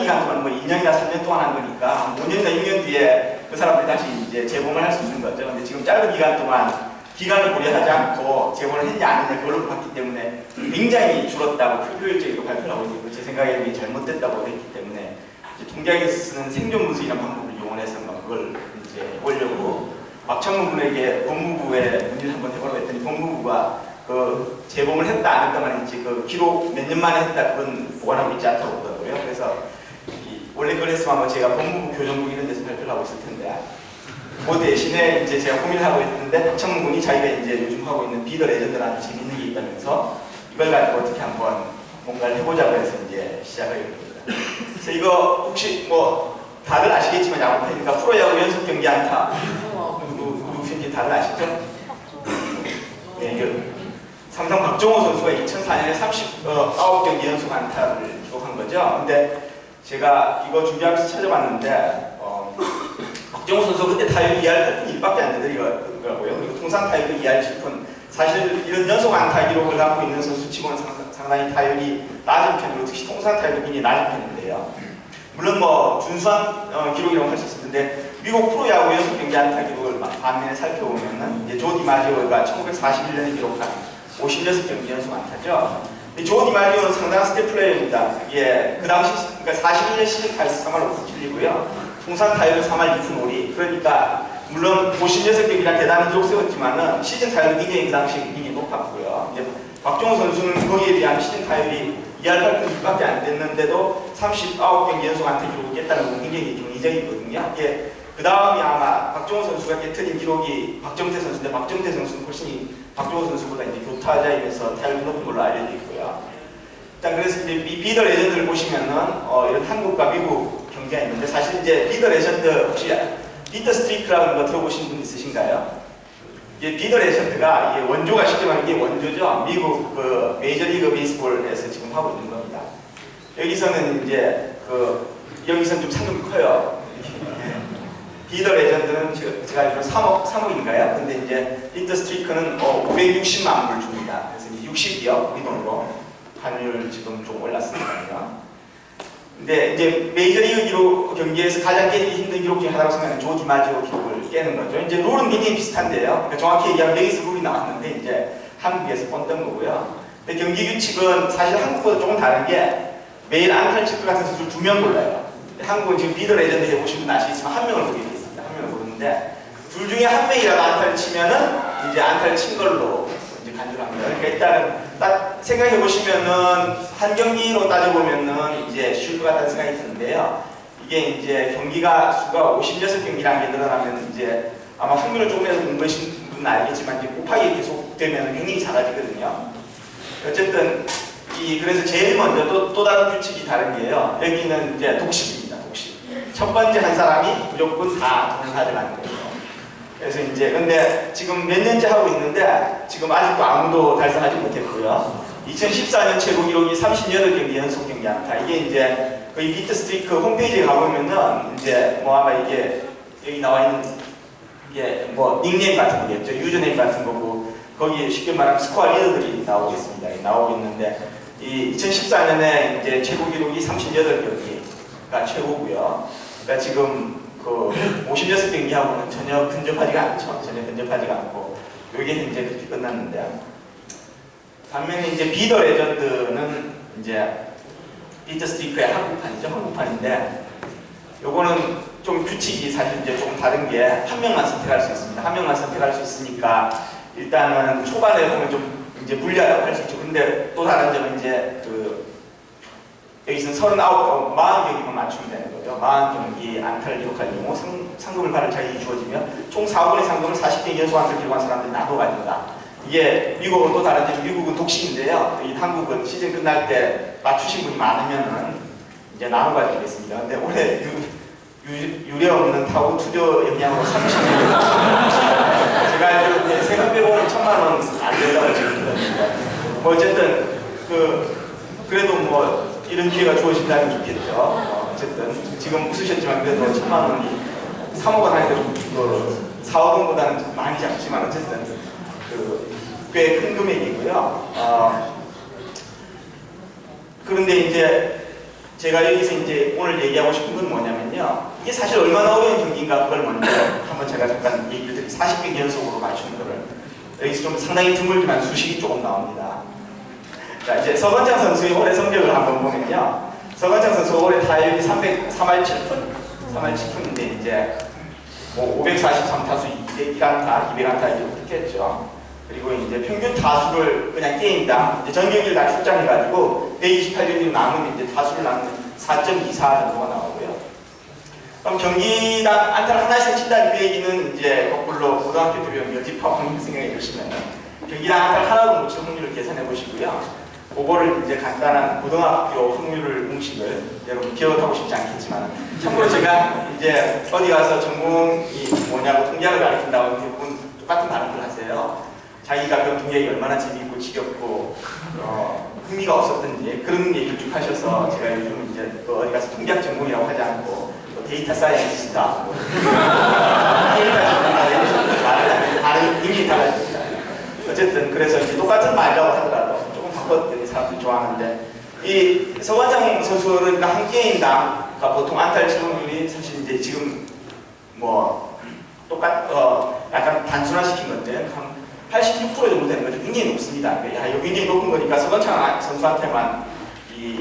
기간 동안 뭐 2년이나 3년 동안 한 거니까 한 5년이나 6년 뒤에 그 사람들이 다시 이제 재봉을 할 수 있는 거죠. 근데 지금 짧은 기간 동안 기간을 고려하지 않고 재봉을 했냐 안 했냐 그걸로 봤기 때문에 굉장히 줄었다고 효율적으로 발표를 하고 있고 제 생각에 이게 잘못됐다고 했기 때문에 통계학에서 쓰는 생존문서이라는 방법을 이용해서 그걸 이제 보려고 박창문 군에게 법무부에 문의를 한번 해보라고 했더니 법무부가 그 재봉을 했다 안 했다만 이제 그 기록 몇 년 만에 했다 그건 보관하고 있지 않다고 그러더라고요. 그래서 원래 그랬으면 제가 법무부 교정국 이런 데서 발표를 하고 있을 텐데 그 대신에 이제 제가 고민을 하고 있는데 박창문 군이 자기가 이제 요즘 하고 있는 비더 레전드라는 아주 재밌는 게 있다면서 이걸 가지고 어떻게 한번 뭔가를 해보자고 해서 이제 시작을 했습니다. 그래서 이거 혹시 뭐 다들 아시겠지만 야구팬이니까 프로야구 연속 경기 안타 누구인지 다들 아시죠? 네, 삼성 박종호 선수가 2004년에 39경기 연속 안타를 기록한 거죠. 근데 제가 이거 준비하면서 찾아봤는데 박종호 선수 그때 타율이 2할 8푼 1밖에 안 되더라고요. 그리고 통산 타율이 2할 7푼. 사실 이런 연속 안타 기록을 갖고 있는 선수 치고는 상당히 타율이 낮은 편이고 특히 통산 타율도 굉장히 낮은 편인데요. 물론 뭐 준수한 기록이라고 할 수 있을 텐데 미국 프로야구 연속 경기 안타 기록을 반면에 살펴보면은 이제 조 디마지오가 1941년에 기록한 56경기 연속 안타죠. 조 디마지오는 상당한 스텝 플레이어입니다. 예, 그 당시 그러니까 41년 시즌 타율 3할 5푼 7리고요. 통산 타율은 3할 2푼 5리. 그러니까 물론 56경기란 대단한 기록 세웠지만은 시즌 타율은 굉장히 그 당시 굉장히 높았고요. 이제 박종호 선수는 거기에 비하면 시즌 타율이 2할 8푼 6밖에 안 됐는데도 39경기 연속 안타 기록을 깼다는 건 굉장히 경이적이거든요. 예, 그 다음이 아마 박종호 선수가 깨트린 기록이 박정태 선수인데 박정태 선수는 훨씬 박종호 선수보다 이제 교타자이면서 타율이 높은 걸로 알려져 있고요. 일단 그래서 이제 이 비더 레전드를 보시면은 이런 한국과 미국 경기가 있는데 사실 이제 비더 레전드 혹시 비더 스트리크라는 거 들어보신 분 있으신가요? 이게 비더 레전드가 이게 원조가 쉽게 말하면 이게 원조죠. 미국 그 메이저리그 베이스볼에서 지금 하고 있는 겁니다. 여기서는 이제 여기서는 좀 상금이 커요. 비더 레전드는 제가 알기로 3억인가요? 근데 이제 비더 스트리크는 560만 불 줍니다. 그래서 이제 60억 우리 돈으로 환율 지금 좀 올랐습니다. 근데 이제 메이저리그 기록 경기에서 가장 깨기 힘든 기록 중에 하나라고 생각하는 조 디마지오 기록을 깨는 거죠. 이제 룰은 굉장히 비슷한데요. 그러니까 정확히 얘기하면 여기서 룰이 나왔는데 이제 한국에서 뻔던 거고요. 근데 경기 규칙은 사실 한국보다 조금 다른 게 매일 안타를 칠 것 같은 선수를 2명 골라요. 한국은 지금 비더 레전드 해보신 분 아시겠지만 1명을 고르게 돼 있습니다. 1명을 고르는데 둘 중에 1명이라도 안타를 치면은 이제 안타를 친 걸로 이제 간주를 합니다. 그러니까 일단은 딱 생각해 보시면은 한 경기로 따져보면은 이제 쉴 것 같다는 생각이 드는데요. 이게 이제 경기가 수가 56경기라는 게 늘어나면 이제 아마 확률을 조금이라도 공부하신 분은 알겠지만 이제 곱하기 계속되면 굉장히 작아지거든요. 어쨌든 그래서 제일 먼저 또 다른 규칙이 다른 게요. 여기는 이제 독식입니다. 독식. 첫 번째 한 사람이 무조건 다 돈을 가져가는 거예요. 그래서 이제 근데 지금 몇 년째 하고 있는데 지금 아직도 아무도 달성하지 못했고요. 2014년 최고 기록이 38경기 연속 경기 안타. 이게 이제 거의 비트 스트리크 홈페이지에 가보면은 이제 뭐 아마 이게 여기 나와 있는 이게 뭐 닉네임 같은 거겠죠. 유저네임 같은 거고 거기에 쉽게 말하면 스코어 리더들이 나오고 있습니다. 나오고 있는데 이 2014년에 이제 최고 기록이 38경기가 최고고요. 그러니까 지금 56경기하고는 전혀 근접하지가 않죠. 전혀 근접하지가 않고 이게 이제 그렇게 끝났는데 반면에 이제 비더 레전드는 이제 비더 스트리크의 한국판이죠. 한국판인데 요거는 좀 규칙이 사실 이제 조금 다른 게 한 명만 선택할 수 있습니다. 한 명만 선택할 수 있으니까 일단은 초반에 보면 좀 이제 불리하다고 할 수 있죠. 근데 또 다른 점은 이제 여기서는 39, 40경기만 맞추면 되는 거죠. 40경기 안타를 기록할 경우 상금을 받을 자격이 주어지면 총 4억원의 상금을 40경기 연속 안타를 기록한 사람들이 나눠 가진다. 이게 미국은 또 다른 점, 미국은 독식인데요. 이 한국은 시즌 끝날 때 맞추신 분이 많으면은 이제 나눠 가지겠습니다. 근데 올해 유례 없는 타고 투저 영향으로 30년. 제가 알기로 세금 빼고는 1000만원 안 된다고 지금 들었는데. 뭐 어쨌든 그래도 뭐 이런 기회가 주어진다면 좋겠죠. 어쨌든 지금 웃으셨지만 그래도 1000만원이 3억원 하니까 4억원보다는 많이 작지만 어쨌든 꽤 큰 금액이고요. 그런데 이제 제가 여기서 이제 오늘 얘기하고 싶은 건 뭐냐면요. 이게 사실 얼마나 어려운 경기인가 그걸 먼저 한번 제가 잠깐 얘기를 드릴게요. 40개 연속으로 맞추는 거를. 여기서 좀 상당히 드물지만 수식이 조금 나옵니다. 자, 이제 서건창 선수의 올해 성적을 한번 보면요. 서건창 선수 올해 타율이 3할 7푼인데 이제 뭐 543타수 201안타, 200안타 이렇게 했죠. 그리고 이제 평균 타수를 그냥 게임당 이제 전 경기를 다 출장해가지고 128경기 남은 이제 타수를 남는 4.24 정도가 나오고요. 그럼 경기당 안타를 하나씩 친다는 그 얘기는 이제 거꾸로 고등학교 때 배운 여집합 확률 생각해 보시면 경기당 안타를 하나도 못 칠 확률을 계산해 보시고요. 그거를 이제 간단한 고등학교 확률을 공식을 여러분 기억하고 싶지 않겠지만 참고로 제가 이제 어디 가서 전공이 뭐냐고 통계학을 가르친다고 대부분 똑같은 반응을 하세요. 자기가 배운 통계학이 얼마나 재미있고 지겹고 흥미가 없었던지 그런 얘기를 쭉 하셔서 제가 요즘 이제 어디 가서 통계학 전공이라고 하지 않고 데이터 사이언티스트다 다른 의미 달라집니다. 어쨌든 그래서 이제 똑같은 말이라고 하더라도 조금 바꿨더니 사람들이 좋아하는데 이 서건창 선수는 그러니까 한 게임당 보통 안타를 칠 확률이 사실 이제 지금 뭐 약간 단순화시킨 건데 한 86% 정도 되는 거죠. 굉장히 높습니다. 이거 굉장히 높은 거니까 서건창 선수한테만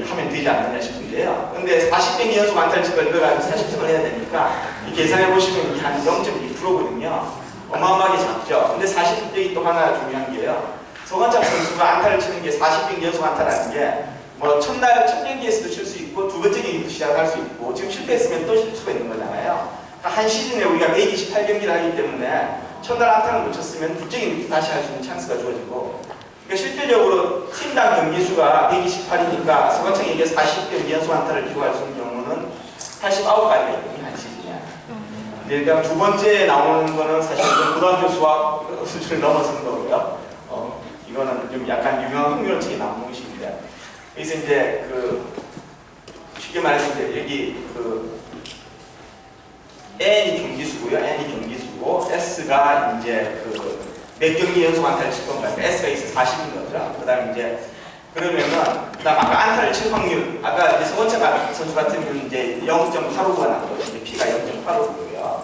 하면 되지 않느냐 싶은데요. 근데 40경기 연속 안타를 칠 걸 이거 가지고 40승을 해야 되니까 이 계산해 보시면 한 0.2%거든요. 어마어마하게 작죠. 근데 40경기 또 하나 중요한 게요. 서건창 선수가 안타를 치는 게 40경기 연속 안타라는 게 뭐 첫 경기에서도 칠 수 있고 두 번째 경기도 시작할 수 있고 지금 실패했으면 또 칠 수가 있는 거잖아요. 그러니까 한 시즌에 우리가 128경기를 하기 때문에 첫날 안타를 못 쳤으면 둘째 경기도 다시 할 수 있는 찬스가 주어지고 그러니까 실질적으로 팀당 경기 수가 128이니까 서건창에게 40경기 연속 안타를 기록할 수 있는 경우는 89가지가 있거든요. 한 시즌에. 그러니까 두 번째 나오는 거는 사실 고등학교 수학 수준을 넘어서는 거고요. 이거는 좀 약간 유명한 흥미론책에 나온 공식입니다. 그래서 이제 쉽게 말해서 이제 여기 N이 경기수고요. N이 경기수고 S가 이제 몇 경기 연속 안타를 칠 건가? S가 있어 40인 거죠. 그다음 이제 그러면은 그다음 아까 안타를 칠 확률 아까 이제 서건창 선수 같은 경우는 이제 0.85가 나왔거든요. 이제 P가 0.85고요.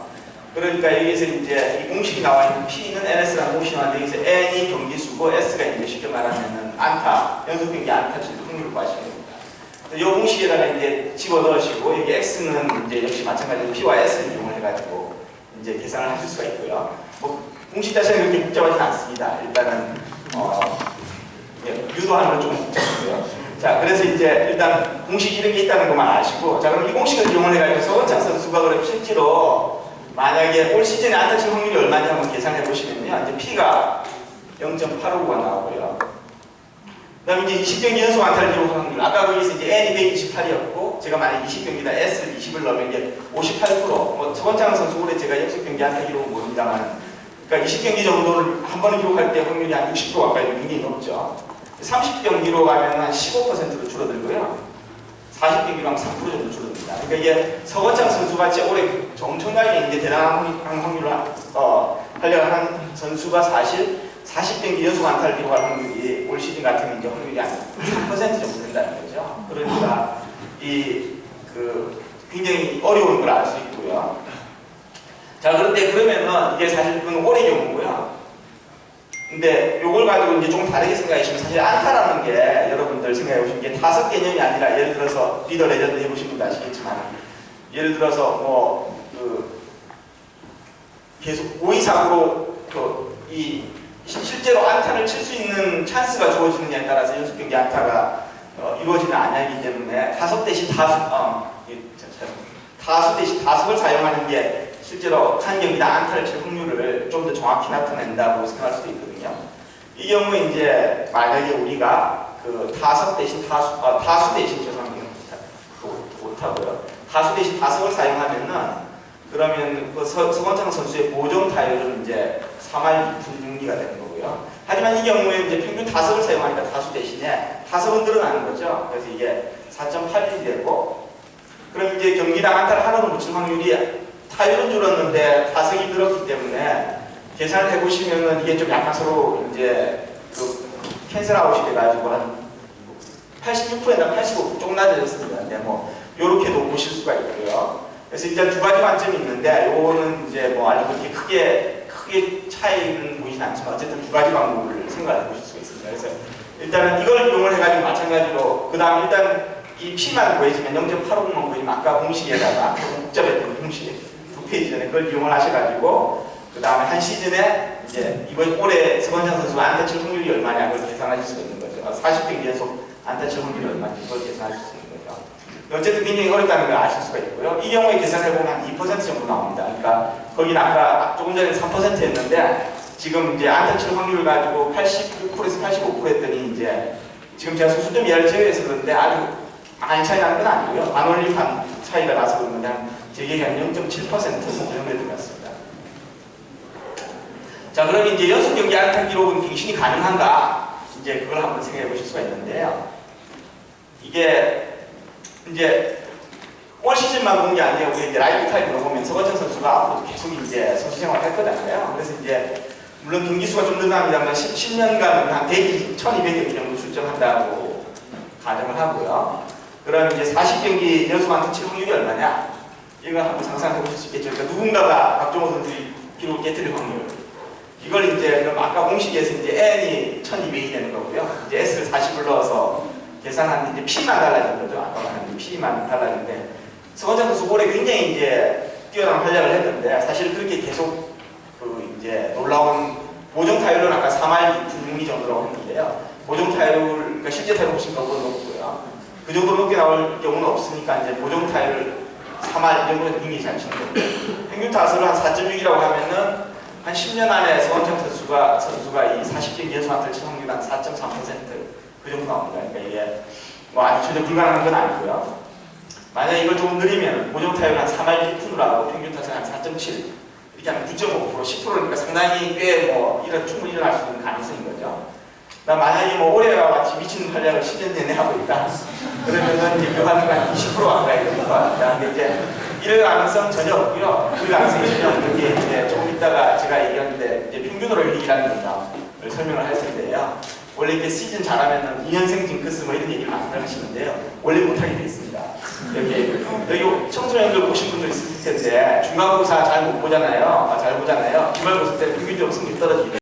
그러니까 여기서 이제 이 공식이 나와 있는 P는 NS라는 공식이 나왔는데 여기서 N이 경기수고 S가 이제 쉽게 말하면은 안타 연속 경기 안타 칠 확률을 구하시면 됩니다. 이 공식에다가 이제 집어넣으시고 여기 X는 이제 역시 마찬가지로 P와 S를 이용을 해가지고 이제 계산을 하실 수가 있고요. 뭐 공식 자체는 그렇게 복잡하지 않습니다. 일단은 유도하는 건 조금 복잡하고요. 자, 그래서 이제 일단 공식 이런 게 있다는 것만 아시고 자 그럼 이 공식을 이용을 해가지고 서건창 선수가 그럼 실제로 만약에 올 시즌에 안타 칠 확률이 얼마냐 한번 계산해 보시면요. 이제 P가 0.85가 나오고요. 그 다음에 이제 20경기 연속 안타를 기록한 확률. 아까 거기서 이제 N이 128이었고, 제가 만약 20경기다 S를 20을 넣으면 이제 58%. 뭐, 서건창 선수 올해 제가 연속 경기 안타 기록은 모릅니다만, 그러니까 20경기 정도를 한 번에 기록할 때 확률이 한 60% 가까이 굉장히 높죠. 30경기로 가면 한 15%로 줄어들고요. 40경기로 하면 3% 정도 줄어듭니다. 그러니까 이게 서건창 선수가 진짜 올해 엄청나게 이제 대단한 확률을 하려고 한 선수가 사실 40경기 연속 안타를 기록할 확률이 올 시즌 같으면 이제 확률이 한 3% 정도 된다는 거죠. 그러니까 굉장히 어려운 걸 알 수 있고요. 자, 그런데 그러면은 이게 사실 그건 올해 경우고요. 근데 요걸 가지고 이제 좀 다르게 생각하시면 사실 안타라는 게 여러분들 생각해 보시면 이게 타석 개념이 아니라 예를 들어서 리더 레전드 해보신 분도 아시겠지만 예를 들어서 계속 고의사고로 실제로 안타를 칠 수 있는 찬스가 주어지느냐에 따라서 연속 경기 안타가 이루어지는 아니기 때문에 타석 대신 타수 대신 타석을 사용하는 게 실제로 한 경기당 안타를 칠 확률을 좀 더 정확히 나타낸다고 생각할 수도 있거든요. 이 경우에 이제 만약에 우리가 타석 대신 타수 대신 죄송합니다. 못하고요. 타수 대신 타석을 사용하면은 그러면 서건창 선수의 보정 타율은 이제 3할 2푼 6리가 되는 거고요. 하지만 이 경우에 이제 평균 타석을 사용하니까 타수 대신에 타석은 늘어나는 거죠. 그래서 이게 4.81이 되고 그럼 이제 경기당 안타를 하나도 못 칠 확률이 타율은 줄었는데 타석이 늘었기 때문에 계산을 해보시면은 이게 좀 약간 서로 이제 캔슬아웃이 돼가지고 한 86%에다 85% 조금 낮아졌습니다. 있는데 뭐 요렇게도 보실 수가 있고요. 그래서 일단 두 가지 관점이 있는데 요거는 이제 뭐 아주 그렇게 크게 차이는 보이진 않지만 어쨌든 두 가지 방법을 생각해 보실 수가 있습니다. 그래서 일단은 이걸 이용을 해가지고 마찬가지로 그 다음 일단 이 P만 구해지면 0.850만 구해지면 아까 공식에다가 복잡했던 공식 두 페이지 전에 그걸 이용을 하셔가지고 그 다음에 한 시즌에 이제 이번 올해 서건창 선수가 안타 칠 확률이 얼마냐 그걸 계산하실 수가 있는 거죠. 40경기 연속 안타 칠 확률이 얼마인지 그걸 계산하실 수 있는 거죠. 어쨌든 굉장히 어렵다는 걸 아실 수가 있고요. 이 경우에 계산해보면 한 2% 정도 나옵니다. 그러니까 거기는 아까 조금 전에 3%였는데 지금 이제 안타 칠 확률을 가지고 86%에서 85% 했더니 이제 지금 제가 수수점 이하를 제외해서 그런데 아주 많이 차이 나는 건 아니고요. 만올림판 차이가 나서 그런데 제 기억에 한 0.7% 정도 들어갔습니다. 자, 그럼 이제 연속 경기 안타 기록은 갱신이 가능한가? 이제 그걸 한번 생각해 보실 수가 있는데요. 이게 이제 올 시즌만 본 게 아니에요. 우리 이제 라이프 타임으로 보면 서건창 선수가 앞으로 계속 이제 선수 생활을 할 거잖아요. 그래서 이제 물론 경기 수가 좀 늘어납니다만 10년간 한 1,200경기 정도 출전한다고 가정을 하고요. 그럼 이제 40경기 연속 안타 칠 확률이 얼마냐? 이거 한번 상상해 보실 수 있겠죠. 그러니까 누군가가 박종호 선수의 기록을 깨뜨릴 확률. 이걸 이제 그럼 아까 공식에서 이제 n이 1,200이 되는 거고요. 이제 s를 40을 넣어서 계산하는 이제 p만 달라진 거죠. 아까 말한 p만 달라진데 서건창 선수 올해 굉장히 이제 뛰어난 활약을 했는데 사실 그렇게 계속 그 이제 놀라운 보정 타율은 아까 3할 2푼 정도라고 했는데요. 보정 타율 그러니까 실제 타율 훨씬 더 높고요. 그 정도 높게 나올 경우는 없으니까 이제 보정 타율 3할 이 정도면 굉장히 잘 치는 거고 평균 타수를 한 4.6이라고 하면은 한 10년 안에 서건창 선수가 이 40경기 연속 안타를 칠 확률이 한 4.3%그 정도 나옵니다. 그러니까 이게 뭐 아주 전혀 불가능한 건 아니고요. 만약에 이걸 조금 느리면 보정 타율 한 3할 1푼으로 하고 평균 타수는 한 4.7 이렇게 하면 9.5% 10%니까 상당히 꽤 뭐 이런 충분히 일어날 수 있는 가능성인 거죠. 만약에 뭐 올해와 같이 미친 활약을 시즌 내내 하고 있다. 그러면은 이제 교환가 한 20% 가까이 될 것 같다. 근데 이제 이럴 가능성 전혀 없고요. 그 가능성이 전혀 없는 게 이제 조금 있다가 제가 얘기하는데 이제 평균으로 일이라는 건가를 설명을 할 텐데요. 원래 이렇게 시즌 잘하면은 2년생 징크스 뭐 이런 얘기를 많이 하시는데요. 원래 못하게 돼 있습니다. 여기 청소년들 보신 분들 있을 텐데 중간고사 잘 못 보잖아요. 잘 보잖아요. 기말고사 때 평균적으로 성적이 떨어지게